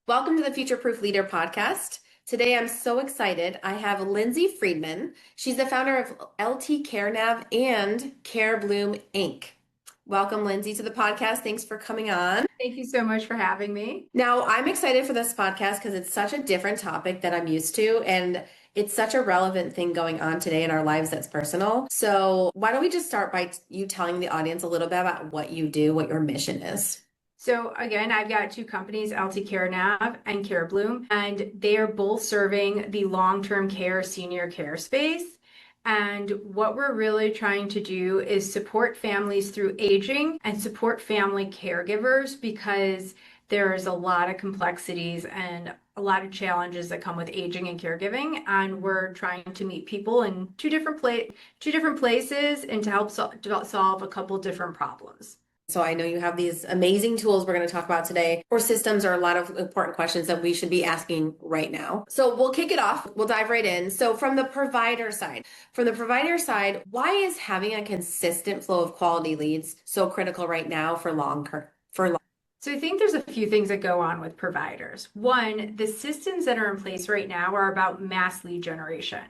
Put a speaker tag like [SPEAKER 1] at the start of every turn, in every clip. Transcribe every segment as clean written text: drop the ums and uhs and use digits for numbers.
[SPEAKER 1] Welcome to the Future Proof Leader podcast. Today I'm so excited. I have Lindsay Friedman. She's the founder of LT CareNav and CareBloom Inc. Welcome, Lindsay, to the podcast. Thanks for coming on.
[SPEAKER 2] Thank you so much for having me.
[SPEAKER 1] Now, I'm excited for this podcast because it's such a different topic that I'm used to, and it's such a relevant thing going on today in our lives that's personal. So, why don't we just start by you telling the audience a little bit about what you do, what your mission is?
[SPEAKER 2] So again, I've got two companies, LT CareNav and CareBloom, and they are both serving the long-term care, senior care space. And what we're really trying to do is support families through aging and support family caregivers because there's a lot of complexities and a lot of challenges that come with aging and caregiving. And we're trying to meet people in two different places and to help solve a couple different problems.
[SPEAKER 1] So I know you have these amazing tools we're going to talk about today, or systems, or a lot of important questions that we should be asking right now. So we'll kick it off. We'll dive right in. So from the provider side, why is having a consistent flow of quality leads so critical right now for long?
[SPEAKER 2] So I think there's a few things that go on with providers. One, the systems that are in place right now are about mass lead generation,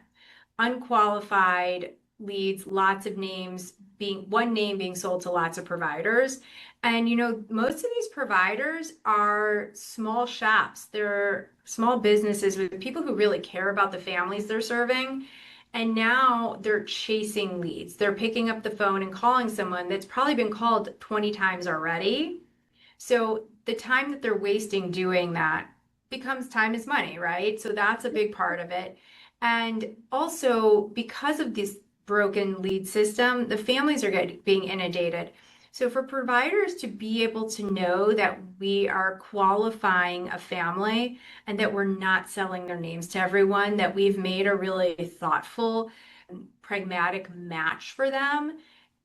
[SPEAKER 2] unqualified leads, lots of names one name being sold to lots of providers. And most of these providers are small shops. They're small businesses with people who really care about the families they're serving. And now they're chasing leads. They're picking up the phone and calling someone that's probably been called 20 times already. So the time that they're wasting doing that becomes time is money, right? So that's a big part of it. And also because of this broken lead system, the families are being inundated. So for providers to be able to know that we are qualifying a family and that we're not selling their names to everyone, that we've made a really thoughtful, pragmatic match for them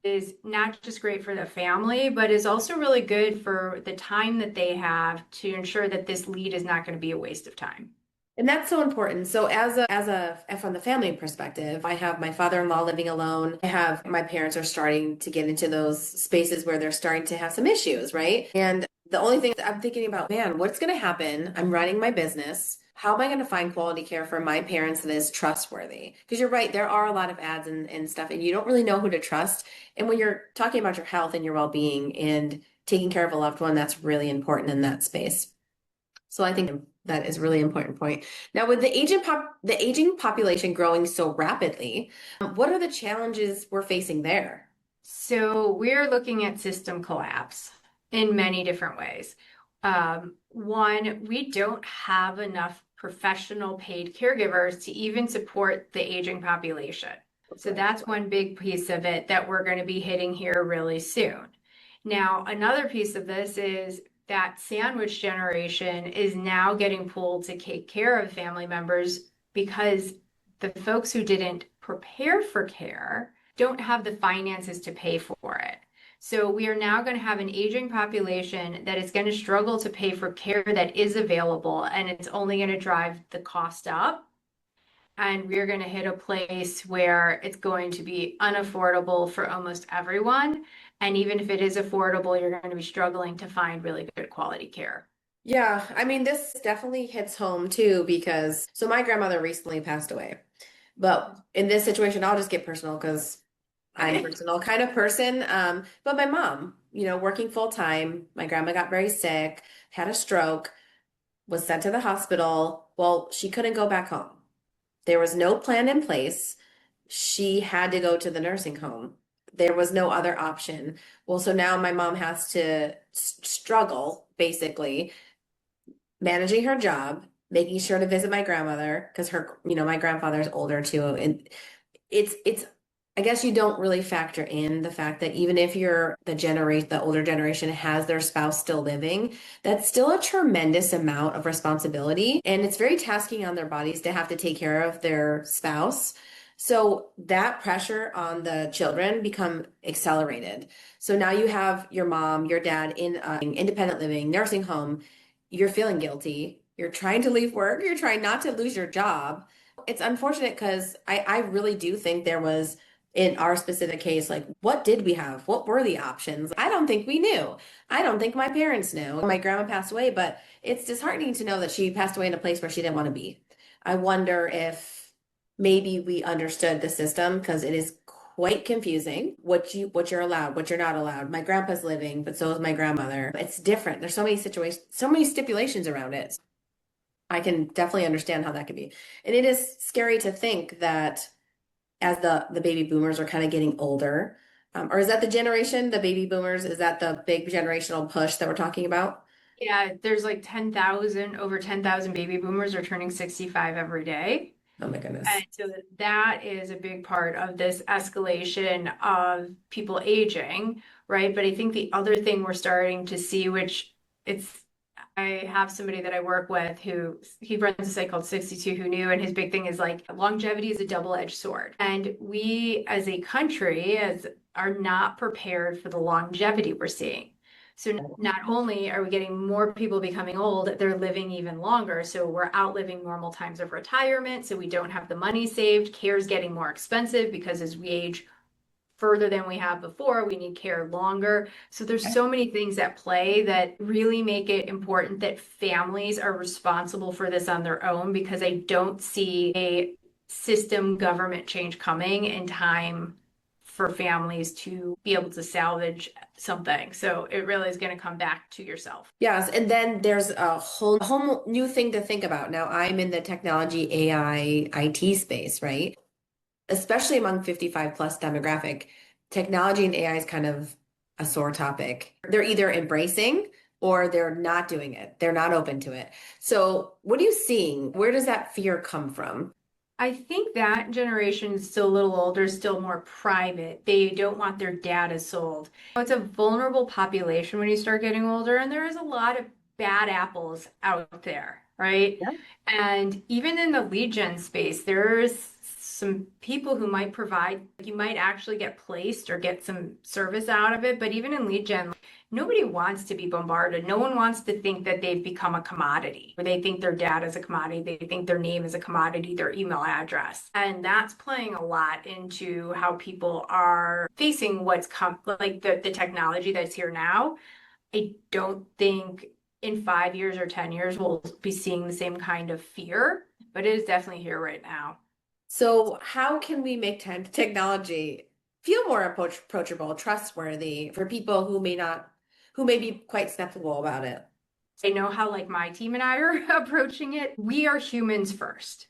[SPEAKER 2] is not just great for the family, but is also really good for the time that they have to ensure that this lead is not going to be a waste of time.
[SPEAKER 1] And that's so important. So from the family perspective, I have my father-in-law living alone. My parents are starting to get into those spaces where they're starting to have some issues, right? And the only thing that I'm thinking about, man, what's going to happen? I'm running my business. How am I going to find quality care for my parents that is trustworthy? Because you're right, there are a lot of ads and stuff, and you don't really know who to trust. And when you're talking about your health and your well-being and taking care of a loved one, that's really important in that space. So I think that is a really important point. Now, with the aging population growing so rapidly, what are the challenges we're facing there?
[SPEAKER 2] So we're looking at system collapse in many different ways. One, we don't have enough professional paid caregivers to even support the aging population. So that's one big piece of it that we're going to be hitting here really soon. Now, another piece of this is that sandwich generation is now getting pulled to take care of family members because the folks who didn't prepare for care don't have the finances to pay for it. So we are now going to have an aging population that is going to struggle to pay for care that is available, and it's only going to drive the cost up. And we're going to hit a place where it's going to be unaffordable for almost everyone. And even if it is affordable, you're going to be struggling to find really good quality care.
[SPEAKER 1] Yeah, I mean, this definitely hits home too, because my grandmother recently passed away. But in this situation, I'll just get personal because I'm a personal kind of person. But my mom, working full time, my grandma got very sick, had a stroke, was sent to the hospital. Well, she couldn't go back home. There was no plan in place. She had to go to the nursing home. There was no other option. Well, so now my mom has to struggle, basically, managing her job, making sure to visit my grandmother because my grandfather's older too. And it's, I guess you don't really factor in the fact that even if the older generation has their spouse still living, that's still a tremendous amount of responsibility. And it's very tasking on their bodies to have to take care of their spouse. So that pressure on the children become accelerated. So now you have your mom, your dad in independent living, nursing home. You're feeling guilty. You're trying to leave work. You're trying not to lose your job. It's unfortunate because I really do think there was in our specific case, like what did we have? What were the options? I don't think we knew. I don't think my parents knew. My grandma passed away, but it's disheartening to know that she passed away in a place where she didn't want to be. I wonder if maybe we understood the system because it is quite confusing what you're allowed, what you're not allowed. My grandpa's living, but so is my grandmother. It's different. There's so many situations, so many stipulations around it. I can definitely understand how that could be. And it is scary to think that as the baby boomers are kind of getting older, or is that the generation, the baby boomers? Is that the big generational push that we're talking about?
[SPEAKER 2] Yeah, there's like 10,000, over 10,000 baby boomers are turning 65 every day.
[SPEAKER 1] Oh my goodness.
[SPEAKER 2] And so that is a big part of this escalation of people aging, right? But I think the other thing we're starting to see, which it's, I have somebody that I work with who he runs a site called 62 Who Knew, and his big thing is like longevity is a double-edged sword. And we as a country are not prepared for the longevity we're seeing. So not only are we getting more people becoming old, they're living even longer. So we're outliving normal times of retirement. So we don't have the money saved. Care is getting more expensive because as we age further than we have before, we need care longer. So there's so many things at play that really make it important that families are responsible for this on their own, because I don't see a system government change coming in time for families to be able to salvage something. So it really is going to come back to yourself.
[SPEAKER 1] Yes, and then there's a whole new thing to think about. Now I'm in the technology AI IT space, right? Especially among 55 plus demographic, technology and AI is kind of a sore topic. They're either embracing or they're not doing it. They're not open to it. So what are you seeing? Where does that fear come from?
[SPEAKER 2] I think that generation is still a little older, still more private. They don't want their data sold. It's a vulnerable population when you start getting older, and there is a lot of bad apples out there, right?
[SPEAKER 1] Yeah.
[SPEAKER 2] And even in the lead gen space, there's some people who might provide, you might actually get placed or get some service out of it. But even in lead gen, nobody wants to be bombarded. No one wants to think that they've become a commodity, or they think their data is a commodity. They think their name is a commodity, their email address. And that's playing a lot into how people are facing like the technology that's here now. I don't think in 5 years or 10 years we'll be seeing the same kind of fear, but it is definitely here right now.
[SPEAKER 1] So how can we make technology feel more approachable, trustworthy for people who may be quite skeptical about it?
[SPEAKER 2] I know how like my team and I are approaching it. We are humans first.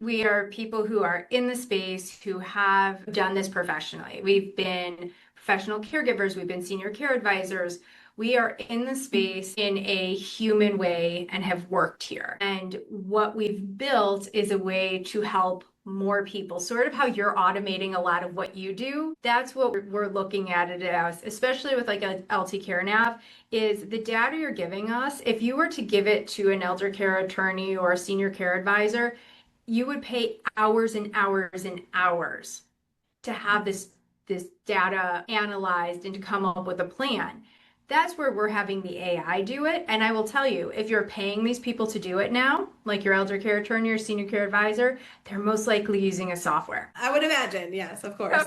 [SPEAKER 2] We are people who are in the space who have done this professionally. We've been professional caregivers, we've been senior care advisors. We are in the space in a human way and have worked here. And what we've built is a way to help more people, sort of how you're automating a lot of what you do. That's what we're looking at it as, especially with like a LT CareNav, is the data you're giving us. If you were to give it to an elder care attorney or a senior care advisor, you would pay hours and hours and hours to have this data analyzed and to come up with a plan. That's where we're having the AI do it. And I will tell you, if you're paying these people to do it now, like your elder care attorney or senior care advisor, they're most likely using a software.
[SPEAKER 1] I would imagine, yes, of course.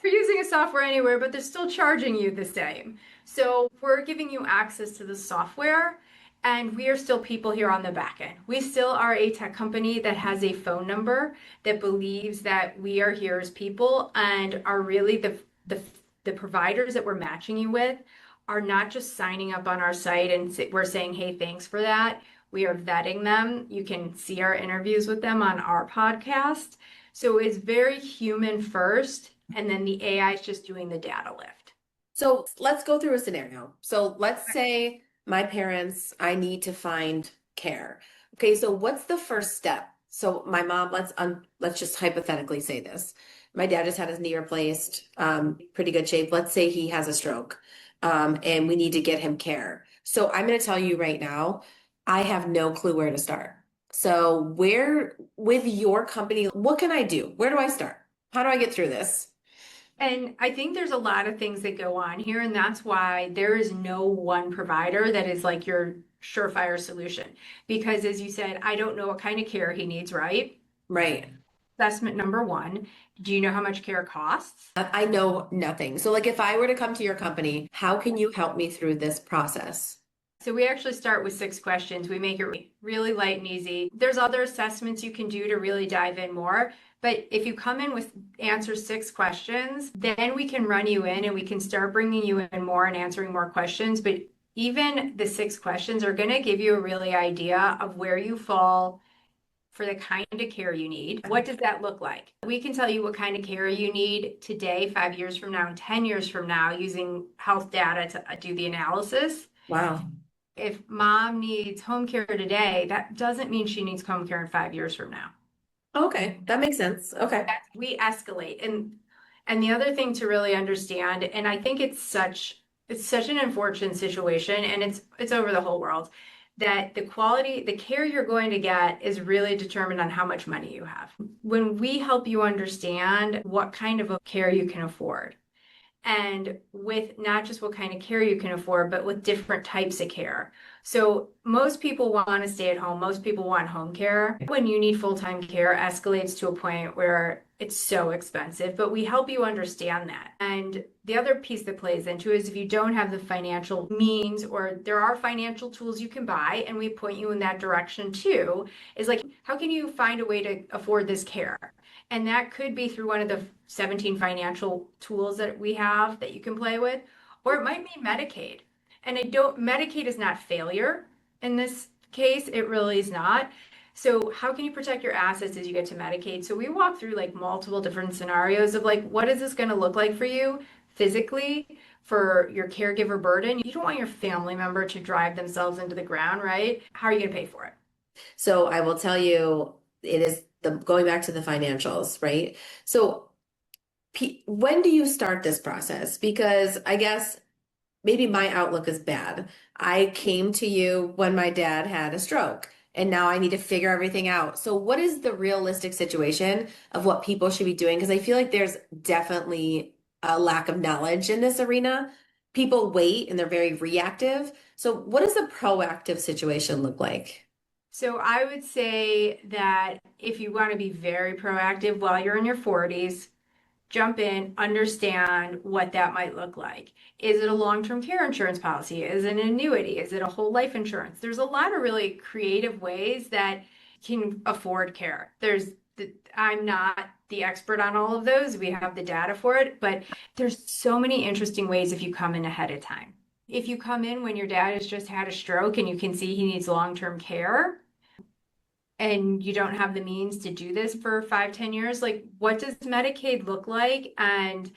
[SPEAKER 2] They're using a software anywhere, but they're still charging you the same. So we're giving you access to the software, and we are still people here on the back end. We still are a tech company that has a phone number that believes that we are here as people and are really the providers that we're matching you with are not just signing up on our site and we're saying, hey, thanks for that. We are vetting them. You can see our interviews with them on our podcast. So it's very human first, and then the AI is just doing the data lift.
[SPEAKER 1] So let's go through a scenario. So let's say my parents, I need to find care. Okay, so what's the first step? So my mom, let's just hypothetically say this. My dad just had his knee replaced, pretty good shape. Let's say he has a stroke, and we need to get him care. So I'm going to tell you right now, I have no clue where to start. So where, with your company, what can I do? Where do I start? How do I get through this?
[SPEAKER 2] And I think there's a lot of things that go on here, and that's why there is no one provider that is like your surefire solution. Because as you said, I don't know what kind of care he needs, right?
[SPEAKER 1] Right.
[SPEAKER 2] assessment number one. Do you know how much care costs?
[SPEAKER 1] I know nothing. So, like, if I were to come to your company, how can you help me through this process?
[SPEAKER 2] So we actually start with 6 questions. We make it really light and easy. There's other assessments you can do to really dive in more. But if you come in with answer 6 questions, then we can run you in and we can start bringing you in more and answering more questions. But even the 6 questions are going to give you a really idea of where you fall for the kind of care you need. What does that look like? We can tell you what kind of care you need today, 5 years from now, and 10 years from now, using health data to do the analysis.
[SPEAKER 1] Wow.
[SPEAKER 2] If mom needs home care today, that doesn't mean she needs home care in 5 years from now.
[SPEAKER 1] Okay, that makes sense. Okay.
[SPEAKER 2] We escalate. And the other thing to really understand, and I think it's such an unfortunate situation, and it's over the whole world, that the care you're going to get is really determined on how much money you have. When we help you understand what kind of care you can afford, and with not just what kind of care you can afford, but with different types of care. So most people want to stay at home. Most people want home care. When you need full-time care, escalates to a point where it's so expensive, but we help you understand that. And the other piece that plays into it is if you don't have the financial means, or there are financial tools you can buy, and we point you in that direction too, is like, how can you find a way to afford this care? And that could be through one of the 17 financial tools that we have that you can play with, or it might be Medicaid. And Medicaid is not failure in this case, it really is not. So how can you protect your assets as you get to Medicaid? So we walk through like multiple different scenarios of like, what is this going to look like for you physically, for your caregiver burden? You don't want your family member to drive themselves into the ground, right? How are you going to pay for it?
[SPEAKER 1] So I will tell you, it is the going back to the financials, right? So when do you start this process? Because I guess maybe my outlook is bad. I came to you when my dad had a stroke, and now I need to figure everything out. So, what is the realistic situation of what people should be doing? Because I feel like there's definitely a lack of knowledge in this arena. People wait and they're very reactive. So, what does a proactive situation look like?
[SPEAKER 2] So I would say that if you want to be very proactive while you're in your 40s, jump in, understand what that might look like. Is it a long-term care insurance policy? Is it an annuity? Is it a whole life insurance? There's a lot of really creative ways that can afford care. I'm not the expert on all of those. We have the data for it, but there's so many interesting ways if you come in ahead of time. If you come in when your dad has just had a stroke and you can see he needs long-term care, and you don't have the means to do this for 5, 10 years, like what does Medicaid look like? And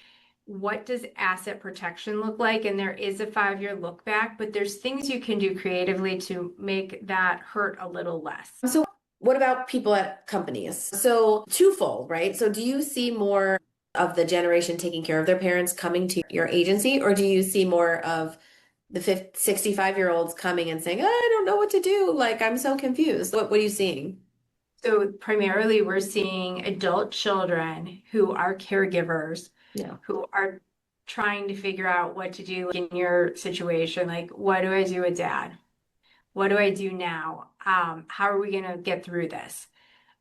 [SPEAKER 2] what does asset protection look like? And there is a 5 year look back, but there's things you can do creatively to make that hurt a little less.
[SPEAKER 1] So, what about people at companies? So, twofold, right? So, do you see more of the generation taking care of their parents coming to your agency, or do you see more of the 65-year-olds coming and saying, I don't know what to do. Like, I'm so confused. What are you seeing?
[SPEAKER 2] So primarily we're seeing adult children who are caregivers,
[SPEAKER 1] Yeah.
[SPEAKER 2] who are trying to figure out what to do in your situation. Like, what do I do with dad? What do I do now? How are we going to get through this?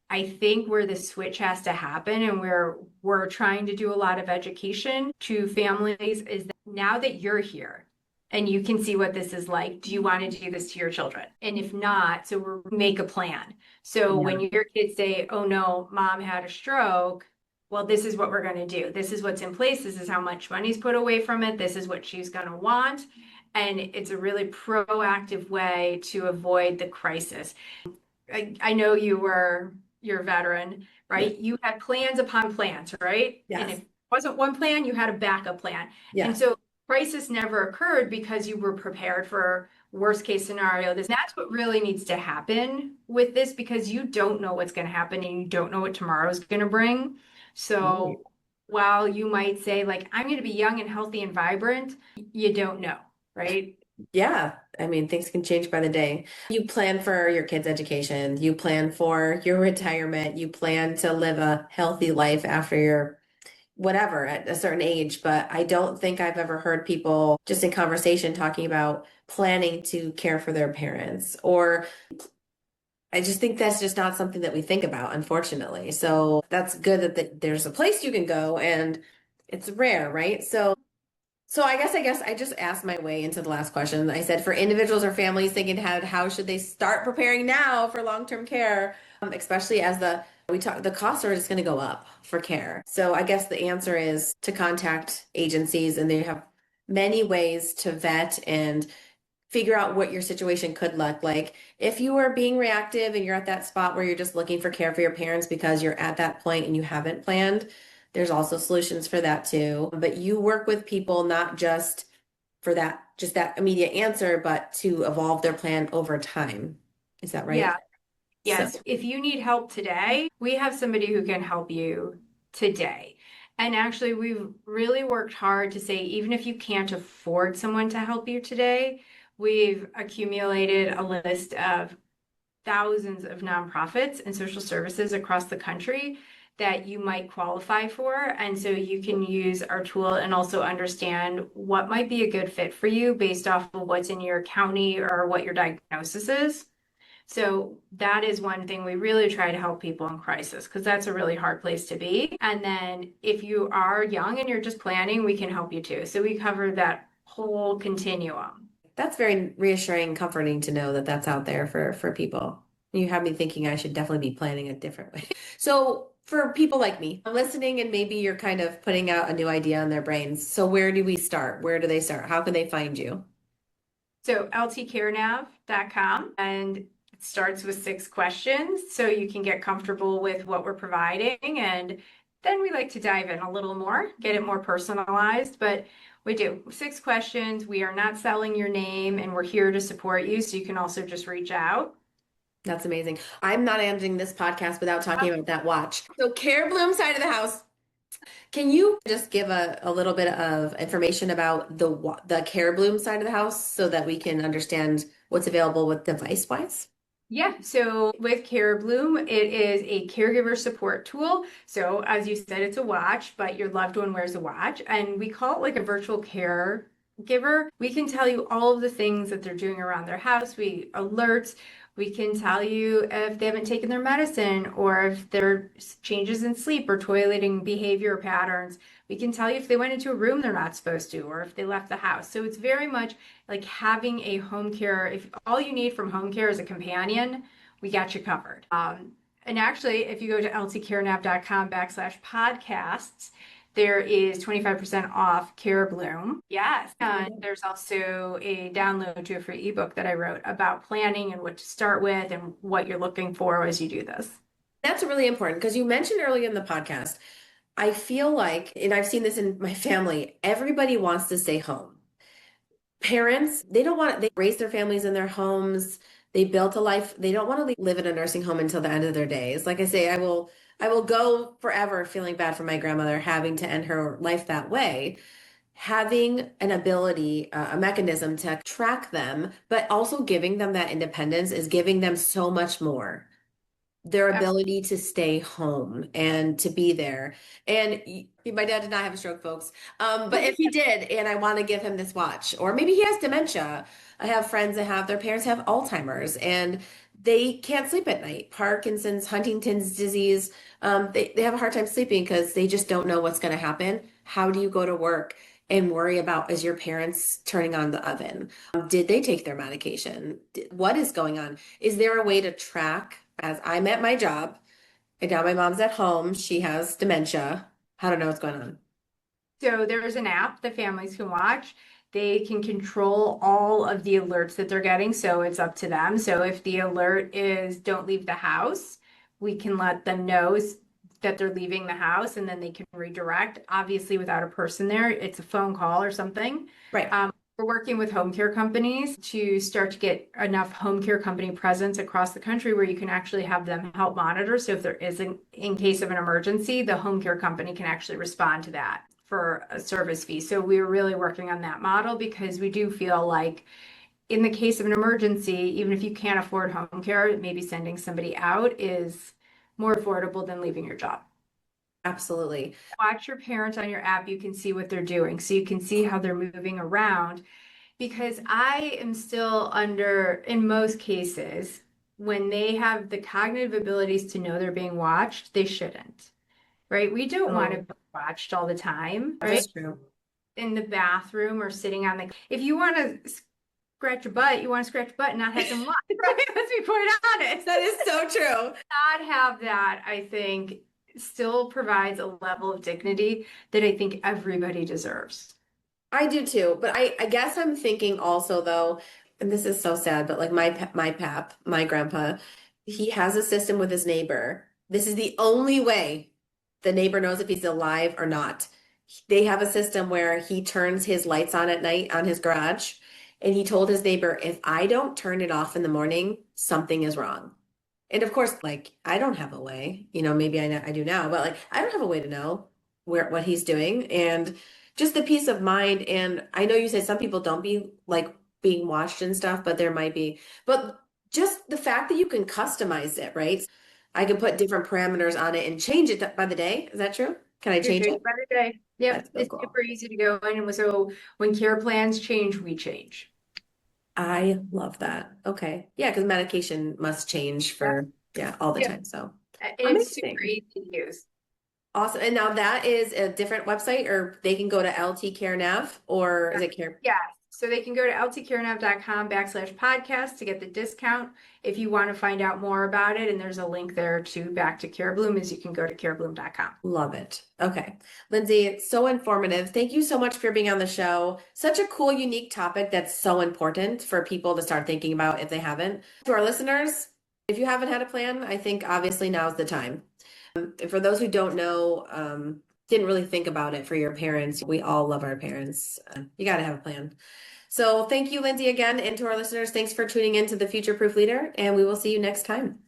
[SPEAKER 2] I think where the switch has to happen and where we're trying to do a lot of education to families is that now that you're here and you can see what this is like, do you want to do this to your children? And if not, so we make a plan. So
[SPEAKER 1] Yeah.
[SPEAKER 2] when your kids say, oh no, mom had a stroke, well, this is what we're going to do. This is what's in place. This is how much money's put away from it. This is what she's going to want. And it's a really proactive way to avoid the crisis. I know you're a veteran, right? You had plans upon plans, right? And if
[SPEAKER 1] Yes.
[SPEAKER 2] it wasn't one plan, you had a backup plan. And
[SPEAKER 1] Yes.
[SPEAKER 2] so crisis never occurred because you were prepared for worst case scenario. That's what really needs to happen with this because you don't know what's going to happen and you don't know what tomorrow is going to bring.
[SPEAKER 1] Right.
[SPEAKER 2] So while you might say like, I'm going to be young and healthy and vibrant, you don't know, right?
[SPEAKER 1] Yeah. I mean, things can change by the day. You plan for your kids' education, you plan for your retirement, you plan to live a healthy life after your whatever at a certain age. But I don't think I've ever heard people just in conversation talking about planning to care for their parents or I just think that's just not something that we think about, unfortunately. So that's good that there's a place you can go and it's rare, right? So I guess I just asked my way into the last question. I said for individuals or families thinking ahead, how should they start preparing now for long-term care, especially as the costs are just going to go up for care. So I guess the answer is to contact agencies, and they have many ways to vet and figure out what your situation could look like. If you are being reactive and you're at that spot where you're just looking for care for your parents because you're at that point and you haven't planned, there's also solutions for that too. But you work with people not just for that, just that immediate answer, but to evolve their plan over time. Is that right?
[SPEAKER 2] Yeah.
[SPEAKER 1] So
[SPEAKER 2] Yes, if you need help today, we have somebody who can help you today. And actually, we've really worked hard to say, even if you can't afford someone to help you today, we've accumulated a list of thousands of nonprofits and social services across the country that you might qualify for. And so you can use our tool and also understand what might be a good fit for you based off of what's in your county or what your diagnosis is. So that is one thing we really try to help people in crisis because that's a really hard place to be. And then if you are young and you're just planning, we can help you too. So we cover that whole continuum.
[SPEAKER 1] that's very reassuring and comforting to know that that's out there for people. You have me thinking I should definitely be planning a different way. So for people like me listening, and maybe you're kind of putting out a new idea in their brains. So where do we start? Where do they start? How can they find you?
[SPEAKER 2] So ltcarenav.com, and it starts with 6 questions so you can get comfortable with what we're providing. And then we like to dive in a little more, get it more personalized. But we do 6 questions. We are not selling your name and we're here to support you. So you can also just reach out.
[SPEAKER 1] That's amazing. I'm not ending this podcast without talking about that watch. So Care Bloom side of the house. Can you just give a little bit of information about the Care Bloom side of the house so that we can understand what's available with device wise?
[SPEAKER 2] Yeah, so with Care Bloom, it is a caregiver support tool. So as you said, it's a watch, but your loved one wears a watch, and we call it like a virtual caregiver. We can tell you all of the things that they're doing around their house. We alerts. We can tell you if they haven't taken their medicine or if there are changes in sleep or toileting behavior patterns. We can tell you if they went into a room they're not supposed to or if they left the house. So it's very much like having a home care. If all you need from home care is a companion, we got you covered. And actually, if you go to ltcarenav.com/podcasts, there is 25% off Care Bloom. Yes. And there's also a download to a free ebook that I wrote about planning and what to start with and what you're looking for as you do this.
[SPEAKER 1] That's really important because you mentioned earlier in the podcast, I feel like, and I've seen this in my family, everybody wants to stay home. Parents, they don't want, they raise their families in their homes. They built a life. They don't want to live in a nursing home until the end of their days. Like I say, I will go forever feeling bad for my grandmother having to end her life that way. Having an ability, a mechanism to track them, but also giving them that independence is giving them so much more, their ability to stay home and to be there. And my dad did not have a stroke, folks. But if he did, and I want to give him this watch, or maybe he has dementia. I have friends that have their parents have Alzheimer's and they can't sleep at night. Parkinson's, Huntington's disease. They have a hard time sleeping because they just don't know what's going to happen. How do you go to work and worry about, is your parents turning on the oven? Did they take their medication? What is going on? Is there a way to track, as I'm at my job and now my mom's at home, she has dementia. I don't know what's going on.
[SPEAKER 2] So there's an app that families can watch. They can control all of the alerts that they're getting, so it's up to them. So if the alert is don't leave the house, we can let them know that they're leaving the house and then they can redirect. Obviously, without a person there, it's a phone call or something.
[SPEAKER 1] Right.
[SPEAKER 2] We're working with home care companies to start to get enough home care company presence across the country where you can actually have them help monitor. So if there isn't, in case of an emergency, the home care company can actually respond to that for a service fee. So we're really working on that model because we do feel like in the case of an emergency, even if you can't afford home care, maybe sending somebody out is more affordable than leaving your job.
[SPEAKER 1] Absolutely.
[SPEAKER 2] Watch your parents on your app. You can see what they're doing. So you can see how they're moving around because I am still under, in most cases, when they have the cognitive abilities to know they're being watched, they shouldn't, right? We don't want to
[SPEAKER 1] Oh,
[SPEAKER 2] be watched all the time, right?
[SPEAKER 1] that's true.
[SPEAKER 2] In the bathroom or sitting on the, if you want to scratch your butt, you want to scratch your butt and not have them watch, right? Let's be quite honest.
[SPEAKER 1] That is so true.
[SPEAKER 2] Not have that, I think, still provides a level of dignity that I think everybody deserves.
[SPEAKER 1] I do too, but I guess I'm thinking also though, and this is so sad, but like my pap, my grandpa, he has a system with his neighbor. This is the only way the neighbor knows if he's alive or not. They have a system where he turns his lights on at night on his garage, and he told his neighbor, if I don't turn it off in the morning, something is wrong. And of course, like I don't have a way, maybe I do now, but like I don't have a way to know what he's doing and just the peace of mind. And I know you said some people don't be like being watched and stuff, but there might be. But just the fact that you can customize it, right? I can put different parameters on it and change it by the day. Is that true? Can I
[SPEAKER 2] Your
[SPEAKER 1] change
[SPEAKER 2] change
[SPEAKER 1] it?
[SPEAKER 2] by the day. Yep,
[SPEAKER 1] That's so
[SPEAKER 2] it's
[SPEAKER 1] cool.
[SPEAKER 2] super easy to go in. And so when care plans change, we change.
[SPEAKER 1] I love that. Okay. Yeah, because medication must change
[SPEAKER 2] Yep.
[SPEAKER 1] for, yeah, all the
[SPEAKER 2] Yep.
[SPEAKER 1] time. So
[SPEAKER 2] And it's super
[SPEAKER 1] amazing.
[SPEAKER 2] easy to use.
[SPEAKER 1] Awesome. And now that is a different website, or they can go to LT CareNav, or is it Care?
[SPEAKER 2] Yeah. So they can go to ltcarenav.com/podcast to get the discount if you want to find out more about it. And there's a link there to back to CareBloom as you can go to carebloom.com.
[SPEAKER 1] Love it. Okay. Lindsay, it's so informative. Thank you so much for being on the show. Such a cool, unique topic that's so important for people to start thinking about if they haven't. To our listeners, if you haven't had a plan, I think obviously now's the time. And for those who don't know, didn't really think about it for your parents, we all love our parents. You got to have a plan. So thank you, Lindsay, again. And to our listeners, thanks for tuning in to the Future Proof Leader, and we will see you next time.